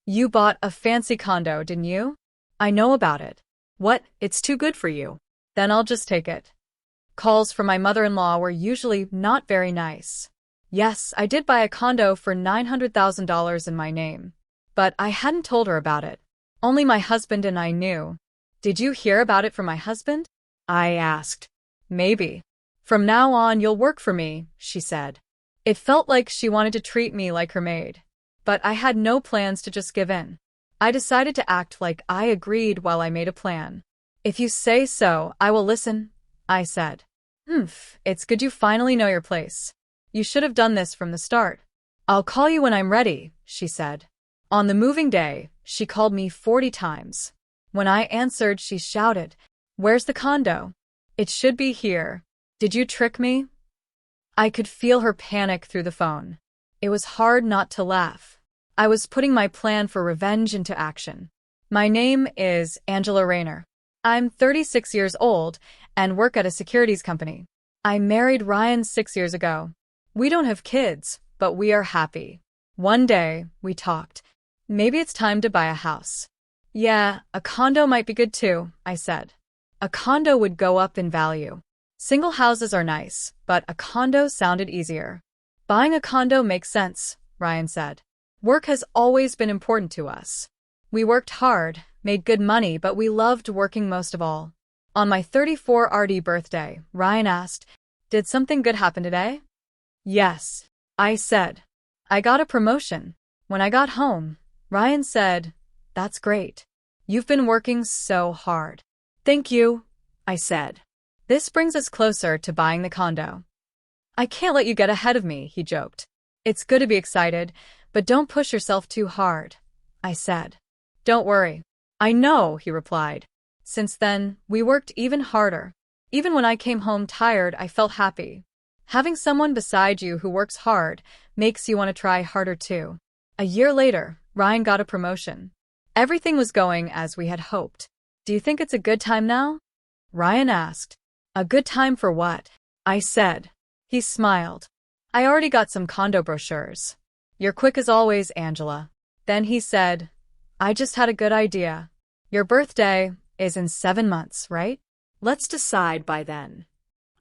You bought a fancy condo, didn't you? I know about it. What? It's too good for you. Then I'll just take it. Calls from my mother-in-law were usually not very nice. Yes, I did buy a condo for $900,000 in my name. But I hadn't told her about it. Only my husband and I knew. Did you hear about it from my husband? I asked. Maybe. From now on, you'll work for me, she said. It felt like she wanted to treat me like her maid. But I had no plans to just give in. I decided to act like I agreed while I made a plan. If you say so, I will listen, I said. It's good you finally know your place. You should have done this from the start. I'll call you when I'm ready, she said. On the moving day, she called me 40 times. When I answered, she shouted, "Where's the condo? It should be here. Did you trick me?" I could feel her panic through the phone. It was hard not to laugh. I was putting my plan for revenge into action. My name is Angela Rayner. I'm 36 years old and work at a securities company. I married Ryan 6 years ago. We don't have kids, but we are happy. One day, we talked. Maybe it's time to buy a house. Yeah, a condo might be good too, I said. A condo would go up in value. Single houses are nice, but a condo sounded easier. Buying a condo makes sense, Ryan said. Work has always been important to us. We worked hard, made good money, but we loved working most of all. On my 34th birthday, Ryan asked, "Did something good happen today?" Yes, I said. I got a promotion. When I got home, Ryan said, "That's great. You've been working so hard." "Thank you," I said. "This brings us closer to buying the condo." "I can't let you get ahead of me," he joked. "It's good to be excited, but don't push yourself too hard," I said. "Don't worry. I know," he replied. Since then, we worked even harder. Even when I came home tired, I felt happy. Having someone beside you who works hard makes you want to try harder too. A year later, Ryan got a promotion. Everything was going as we had hoped. "Do you think it's a good time now?" Ryan asked. "A good time for what?" I said. He smiled. "I already got some condo brochures." "You're quick as always, Angela." Then he said, "I just had a good idea. Your birthday is in 7 months, right? Let's decide by then."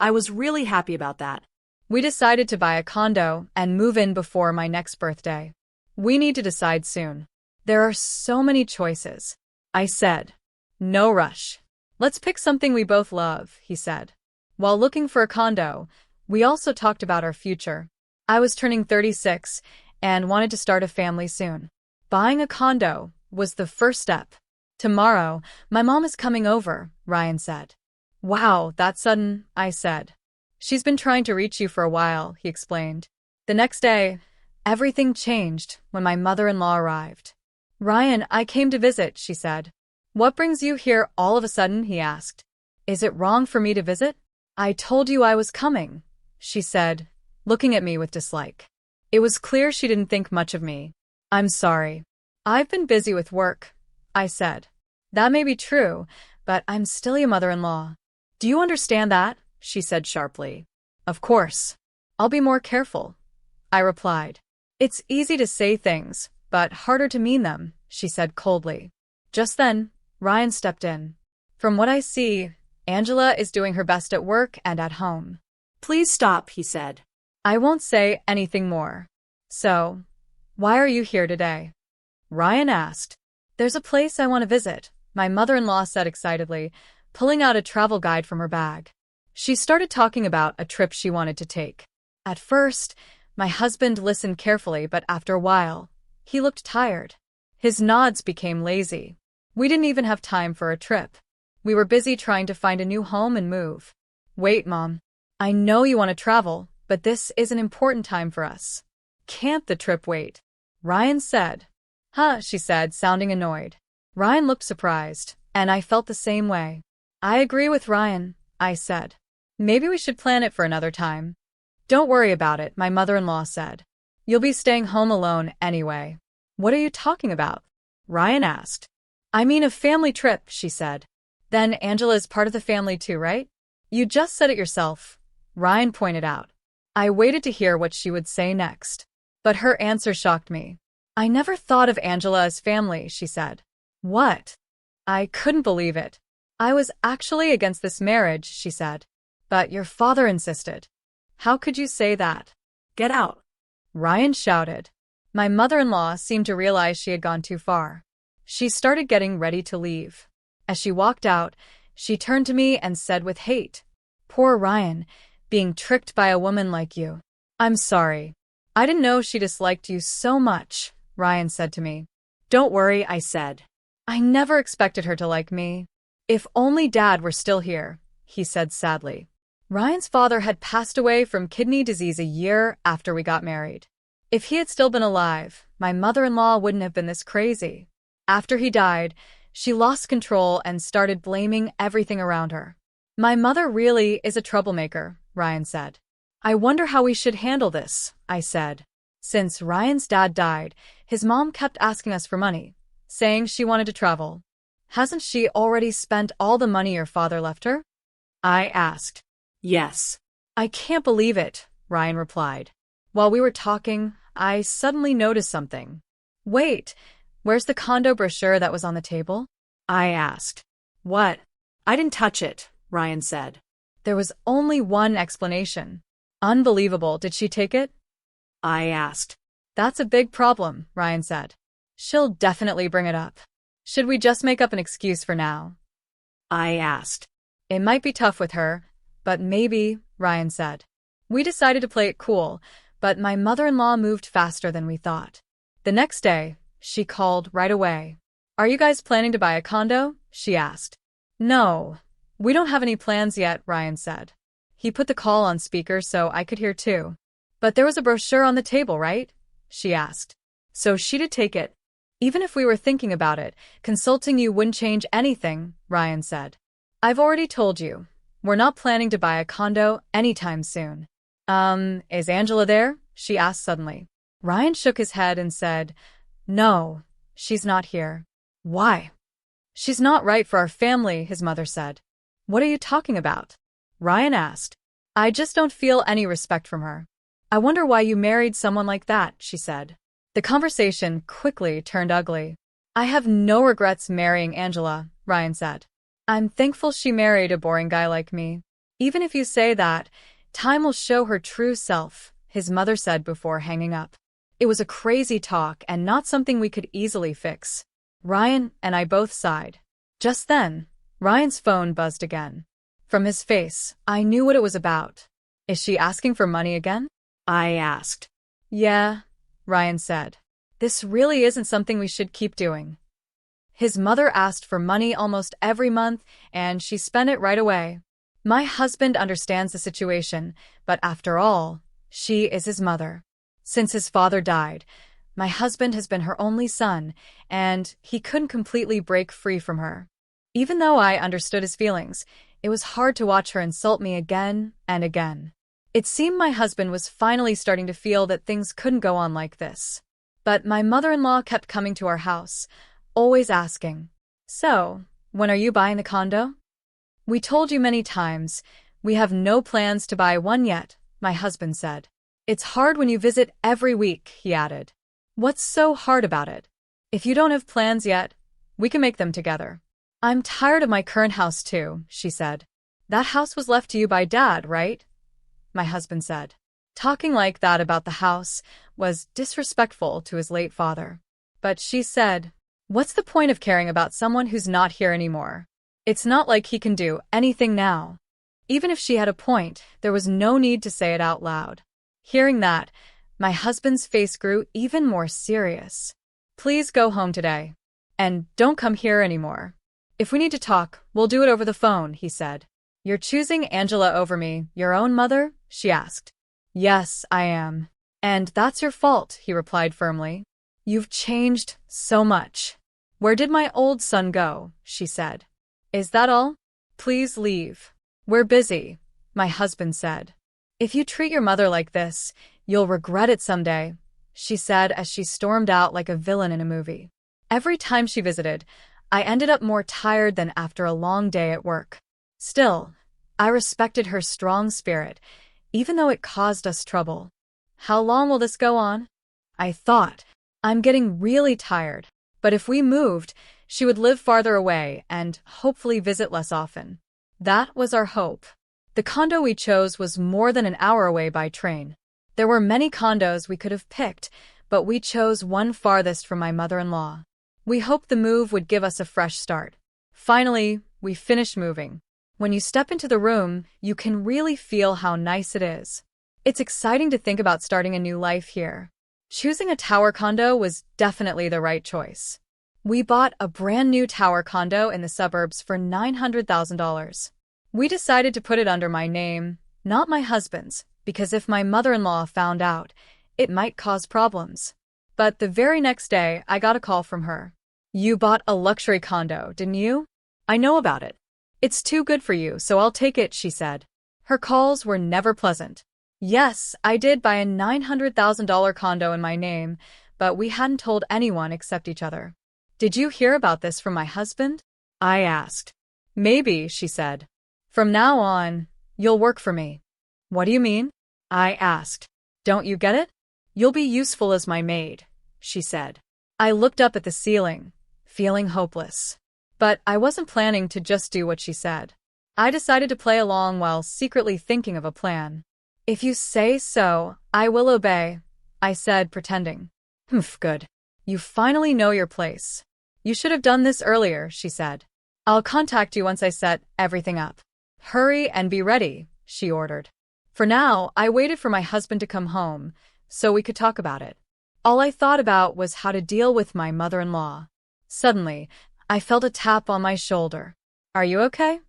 I was really happy about that. We decided to buy a condo and move in before my next birthday. "We need to decide soon. There are so many choices," I said. "No rush. Let's pick something we both love," he said. While looking for a condo, we also talked about our future. I was turning 36 and wanted to start a family soon. Buying a condo was the first step. "Tomorrow, my mom is coming over," Ryan said. "Wow, that's sudden," I said. "She's been trying to reach you for a while," he explained. The next day, everything changed when my mother-in-law arrived. "Ryan, I came to visit," she said. "What brings you here all of a sudden?" he asked. "Is it wrong for me to visit?" "I told you I was coming," she said, looking at me with dislike. It was clear she didn't think much of me. "I'm sorry. I've been busy with work," I said. "That may be true, but I'm still your mother-in-law." "Do you understand that?" she said sharply. "Of course. I'll be more careful," I replied. "It's easy to say things, but harder to mean them," she said coldly. Just then, Ryan stepped in. "From what I see, Angela is doing her best at work and at home." "Please stop," he said. "I won't say anything more." "So, why are you here today?" Ryan asked. "There's a place I want to visit," my mother-in-law said excitedly, pulling out a travel guide from her bag. She started talking about a trip she wanted to take. At first, my husband listened carefully, but after a while, he looked tired. His nods became lazy. We didn't even have time for a trip. We were busy trying to find a new home and move. "Wait, Mom. I know you want to travel, but this is an important time for us. Can't the trip wait?" Ryan said. "Huh," she said, sounding annoyed. Ryan looked surprised, and I felt the same way. "I agree with Ryan," I said. "Maybe we should plan it for another time." "Don't worry about it," my mother-in-law said. "You'll be staying home alone anyway." "What are you talking about?" Ryan asked. "I mean a family trip," she said. "Then Angela is part of the family too, right?" "You just said it yourself," Ryan pointed out. I waited to hear what she would say next. But her answer shocked me. I never thought of Angela as family, she said. What? I couldn't believe it. I was actually against this marriage, she said. But your father insisted. How could you say that? Get out, Ryan shouted. My mother-in-law seemed to realize she had gone too far. She started getting ready to leave. As she walked out, she turned to me and said with hate, "Poor Ryan, being tricked by a woman like you." "I'm sorry. I didn't know she disliked you so much," Ryan said to me. "Don't worry," I said. "I never expected her to like me." "If only Dad were still here," he said sadly. Ryan's father had passed away from kidney disease a year after we got married. If he had still been alive, my mother-in-law wouldn't have been this crazy. After he died, she lost control and started blaming everything around her. "My mother really is a troublemaker," Ryan said. "I wonder how we should handle this," I said. Since Ryan's dad died, his mom kept asking us for money, saying she wanted to travel. "Hasn't she already spent all the money your father left her?" I asked. "Yes." "I can't believe it," Ryan replied. While we were talking, I suddenly noticed something. "Wait, where's the condo brochure that was on the table?" I asked. "What?" "I didn't touch it," Ryan said. There was only one explanation. "Unbelievable, did she take it?" I asked. "That's a big problem," Ryan said. "She'll definitely bring it up. Should we just make up an excuse for now?" I asked. "It might be tough with her, but maybe," Ryan said. We decided to play it cool, but my mother-in-law moved faster than we thought. The next day, she called right away. "Are you guys planning to buy a condo?" she asked. "No, we don't have any plans yet," Ryan said. He put the call on speaker so I could hear too. "But there was a brochure on the table, right?" she asked. "So she did take it." "Even if we were thinking about it, consulting you wouldn't change anything," Ryan said. "I've already told you, we're not planning to buy a condo anytime soon." Is Angela there?" she asked suddenly. Ryan shook his head and said, "No, she's not here." "Why?" "She's not right for our family," his mother said. "What are you talking about?" Ryan asked. "I just don't feel any respect from her." "I wonder why you married someone like that," she said. The conversation quickly turned ugly. "I have no regrets marrying Angela," Ryan said. "I'm thankful she married a boring guy like me." "Even if you say that, time will show her true self," his mother said before hanging up. It was a crazy talk and not something we could easily fix. Ryan and I both sighed. Just then, Ryan's phone buzzed again. From his face, I knew what it was about. "Is she asking for money again?" I asked. "Yeah," Ryan said. "This really isn't something we should keep doing." His mother asked for money almost every month, and she spent it right away. My husband understands the situation, but after all, she is his mother. Since his father died, my husband has been her only son, and he couldn't completely break free from her. Even though I understood his feelings, it was hard to watch her insult me again and again. It seemed my husband was finally starting to feel that things couldn't go on like this. But my mother-in-law kept coming to our house, always asking, "So, when are you buying the condo?" "We told you many times, we have no plans to buy one yet," my husband said. "It's hard when you visit every week," he added. "What's so hard about it? If you don't have plans yet, we can make them together." "I'm tired of my current house too," she said. "That house was left to you by Dad, right?" my husband said. Talking like that about the house was disrespectful to his late father. But she said, "What's the point of caring about someone who's not here anymore? It's not like he can do anything now." Even if she had a point, there was no need to say it out loud. Hearing that, my husband's face grew even more serious. "Please go home today. And don't come here anymore. If we need to talk, we'll do it over the phone," he said. "You're choosing Angela over me, your own mother?" she asked. "Yes, I am. And that's your fault," he replied firmly. "You've changed so much." "Where did my old son go?" she said. "Is that all? Please leave. We're busy," my husband said. "If you treat your mother like this, you'll regret it someday," she said as she stormed out like a villain in a movie. Every time she visited, I ended up more tired than after a long day at work. Still, I respected her strong spirit, even though it caused us trouble. How long will this go on? I thought. I'm getting really tired. But if we moved, she would live farther away and hopefully visit less often. That was our hope. The condo we chose was more than an hour away by train. There were many condos we could have picked, but we chose one farthest from my mother-in-law. We hoped the move would give us a fresh start. Finally, we finished moving. When you step into the room, you can really feel how nice it is. It's exciting to think about starting a new life here. Choosing a tower condo was definitely the right choice. We bought a brand new tower condo in the suburbs for $900,000. We decided to put it under my name, not my husband's, because if my mother-in-law found out, it might cause problems. But the very next day, I got a call from her. "You bought a luxury condo, didn't you? I know about it. It's too good for you, so I'll take it," she said. Her calls were never pleasant. Yes, I did buy a $900,000 condo in my name, but we hadn't told anyone except each other. "Did you hear about this from my husband?" I asked. "Maybe," she said. "From now on, you'll work for me." "What do you mean?" I asked. "Don't you get it? You'll be useful as my maid," she said. I looked up at the ceiling, feeling hopeless. But I wasn't planning to just do what she said. I decided to play along while secretly thinking of a plan. "If you say so, I will obey," I said, pretending. Good. You finally know your place. You should have done this earlier," she said. "I'll contact you once I set everything up." "Hurry and be ready," she ordered. For now, I waited for my husband to come home, so we could talk about it. All I thought about was how to deal with my mother-in-law. Suddenly, I felt a tap on my shoulder. "Are you okay?"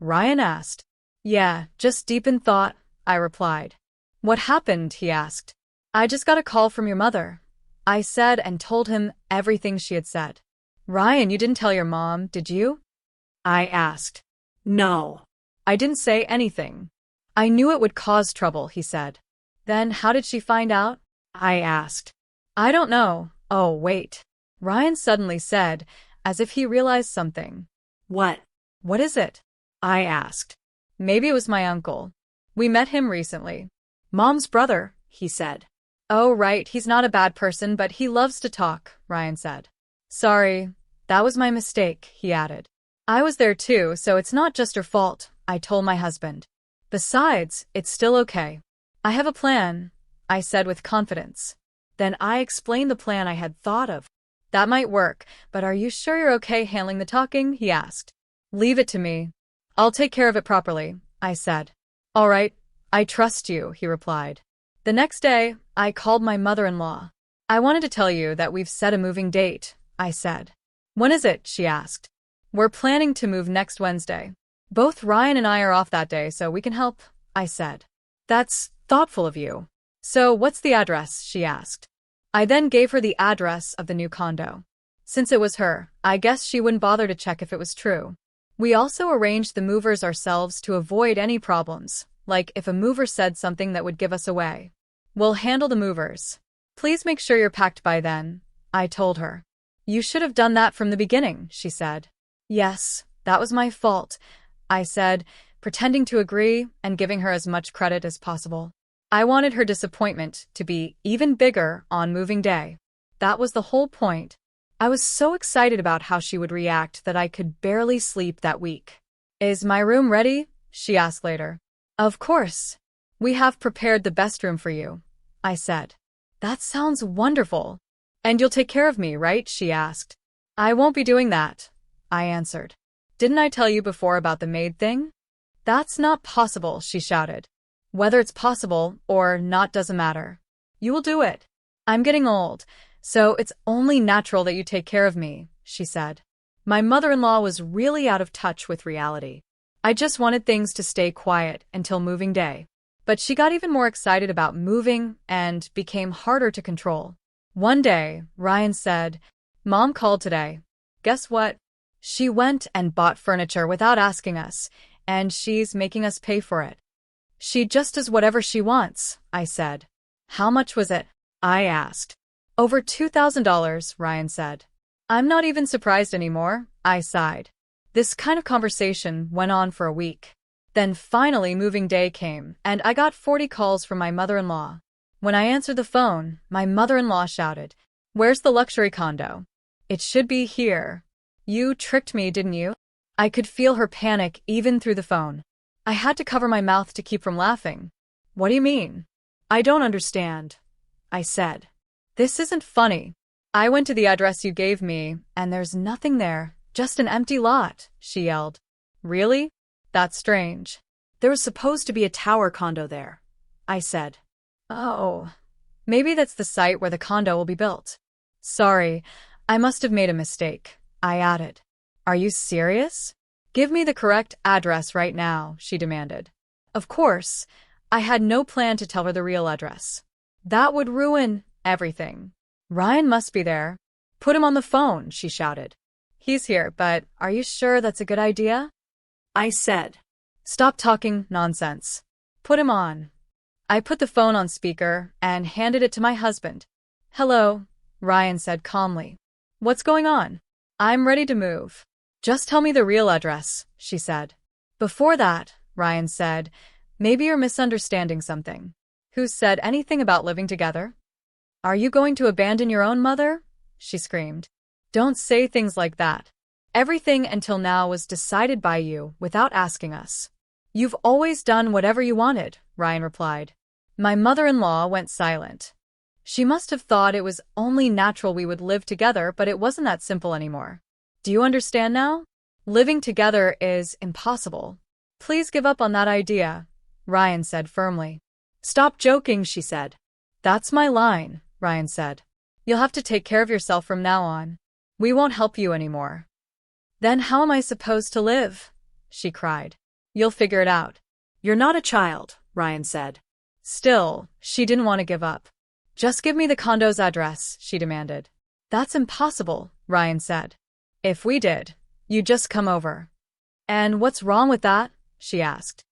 Ryan asked. "Yeah, just deep in thought," I replied. "What happened?" he asked. "I just got a call from your mother," I said and told him everything she had said. "Ryan, you didn't tell your mom, did you?" I asked. "No." I didn't say anything. "I knew it would cause trouble," he said. "Then how did she find out?" I asked. "I don't know." "Oh, wait," Ryan suddenly said, as if he realized something. "What?" "What is it?" I asked. "Maybe it was my uncle. We met him recently." "Mom's brother," he said. "Oh, right, he's not a bad person, but he loves to talk," Ryan said. "Sorry, that was my mistake," he added. "I was there too, so it's not just your fault," I told my husband. "Besides, it's still okay. I have a plan," I said with confidence. Then I explained the plan I had thought of. "That might work, but are you sure you're okay handling the talking?" he asked. "Leave it to me. I'll take care of it properly," I said. "All right, I trust you," he replied. The next day, I called my mother-in-law. "I wanted to tell you that we've set a moving date," I said. "When is it?" she asked. "We're planning to move next Wednesday. Both Ryan and I are off that day, so we can help," I said. "That's thoughtful of you. So what's the address?" she asked. I then gave her the address of the new condo. Since it was her, I guess she wouldn't bother to check if it was true. We also arranged the movers ourselves to avoid any problems, like if a mover said something that would give us away. "We'll handle the movers. Please make sure you're packed by then," I told her. "You should have done that from the beginning," she said. "Yes, that was my fault," I said, pretending to agree and giving her as much credit as possible. I wanted her disappointment to be even bigger on moving day. That was the whole point. I was so excited about how she would react that I could barely sleep that week. "Is my room ready?" she asked later. "Of course. We have prepared the best room for you," I said. "That sounds wonderful. And you'll take care of me, right?" she asked. "I won't be doing that," I answered. "Didn't I tell you before about the maid thing?" "That's not possible," she shouted. "Whether it's possible or not doesn't matter. You will do it. I'm getting old, so it's only natural that you take care of me," she said. My mother-in-law was really out of touch with reality. I just wanted things to stay quiet until moving day. But she got even more excited about moving and became harder to control. One day, Ryan said, "Mom called today. Guess what? She went and bought furniture without asking us, and she's making us pay for it." "She just does whatever she wants," I said. "How much was it?" I asked. "Over $2,000, Ryan said. "I'm not even surprised anymore," I sighed. This kind of conversation went on for a week. Then finally moving day came, and I got 40 calls from my mother-in-law. When I answered the phone, my mother-in-law shouted, Where's the luxury condo? It should be here. You tricked me, didn't you? I could feel her panic even through the phone. I had to cover my mouth to keep from laughing. What do you mean? I don't understand, I said. This isn't funny. I went to the address you gave me, and there's nothing there, just an empty lot, she yelled. Really? That's strange. There was supposed to be a tower condo there, I said. Oh, maybe that's the site where the condo will be built. Sorry, I must have made a mistake, I added. Are you serious? Give me the correct address right now, she demanded. Of course, I had no plan to tell her the real address. That would ruin everything. Ryan must be there. Put him on the phone, she shouted. He's here, but are you sure that's a good idea? I said. Stop talking nonsense. Put him on. I put the phone on speaker and handed it to my husband. Hello, Ryan said calmly. What's going on? I'm ready to move. Just tell me the real address, she said. Before that, Ryan said, maybe you're misunderstanding something. Who said anything about living together? Are you going to abandon your own mother? She screamed. Don't say things like that. Everything until now was decided by you without asking us. You've always done whatever you wanted, Ryan replied. My mother-in-law went silent. She must have thought it was only natural we would live together, but it wasn't that simple anymore. Do you understand now? Living together is impossible. Please give up on that idea, Ryan said firmly. Stop joking, she said. That's my line, Ryan said. You'll have to take care of yourself from now on. We won't help you anymore. Then how am I supposed to live? She cried. You'll figure it out. You're not a child, Ryan said. Still, she didn't want to give up. Just give me the condo's address, she demanded. That's impossible, Ryan said. If we did, you'd just come over. And what's wrong with that? She asked.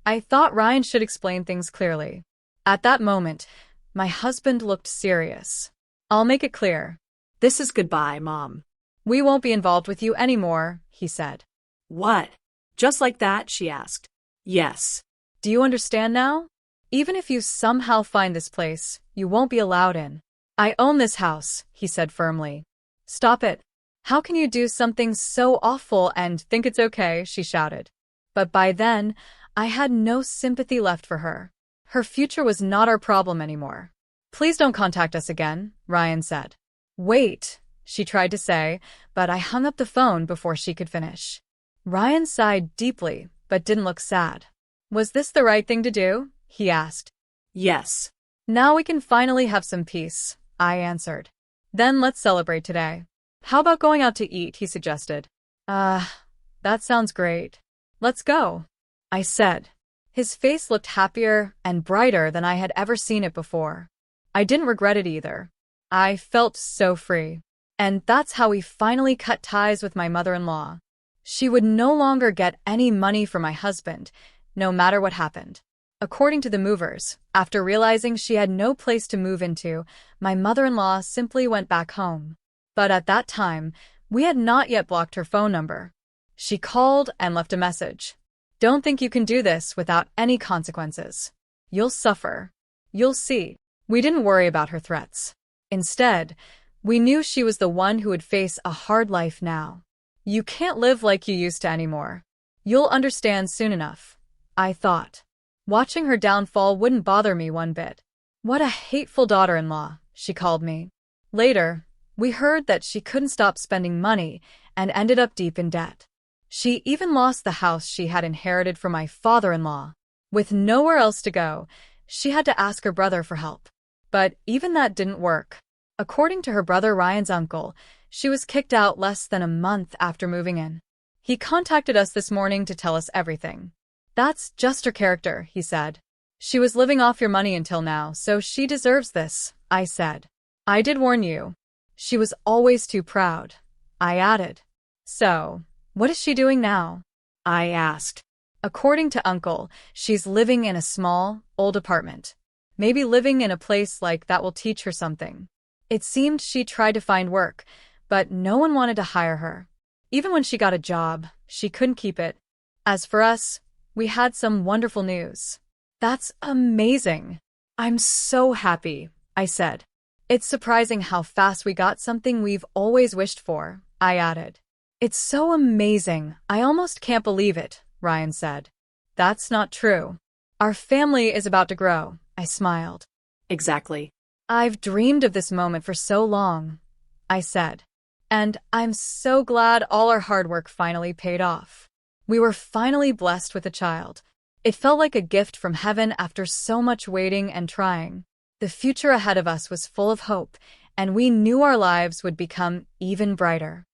I thought Ryan should explain things clearly. At that moment, my husband looked serious. I'll make it clear. This is goodbye, Mom. We won't be involved with you anymore, he said. What? Just like that? She asked. Yes. Do you understand now? Even if you somehow find this place, you won't be allowed in. I own this house, he said firmly. Stop it. How can you do something so awful and think it's okay? She shouted. But by then, I had no sympathy left for her. Her future was not our problem anymore. Please don't contact us again, Ryan said. Wait, she tried to say, but I hung up the phone before she could finish. Ryan sighed deeply, but didn't look sad. Was this the right thing to do? He asked. Yes. Now we can finally have some peace, I answered. Then let's celebrate today. How about going out to eat? He suggested. That sounds great. Let's go, I said. His face looked happier and brighter than I had ever seen it before. I didn't regret it either. I felt so free. And that's how we finally cut ties with my mother-in-law. She would no longer get any money from my husband, no matter what happened. According to the movers, after realizing she had no place to move into, my mother-in-law simply went back home. But at that time, we had not yet blocked her phone number. She called and left a message. Don't think you can do this without any consequences. You'll suffer. You'll see. We didn't worry about her threats. Instead, we knew she was the one who would face a hard life now. You can't live like you used to anymore. You'll understand soon enough, I thought. Watching her downfall wouldn't bother me one bit. What a hateful daughter-in-law, she called me. Later, we heard that she couldn't stop spending money and ended up deep in debt. She even lost the house she had inherited from my father-in-law. With nowhere else to go, she had to ask her brother for help. But even that didn't work. According to her brother Ryan's uncle, she was kicked out less than a month after moving in. He contacted us this morning to tell us everything. That's just her character, he said. She was living off your money until now, so she deserves this, I said. I did warn you. She was always too proud, I added. So, what is she doing now? I asked. According to Uncle, she's living in a small, old apartment. Maybe living in a place like that will teach her something. It seemed she tried to find work, but no one wanted to hire her. Even when she got a job, she couldn't keep it. As for us, we had some wonderful news. That's amazing. I'm so happy, I said. It's surprising how fast we got something we've always wished for, I added. It's so amazing. I almost can't believe it, Ryan said. That's not true. Our family is about to grow, I smiled. Exactly. I've dreamed of this moment for so long, I said. And I'm so glad all our hard work finally paid off. We were finally blessed with a child. It felt like a gift from heaven after so much waiting and trying. The future ahead of us was full of hope, and we knew our lives would become even brighter.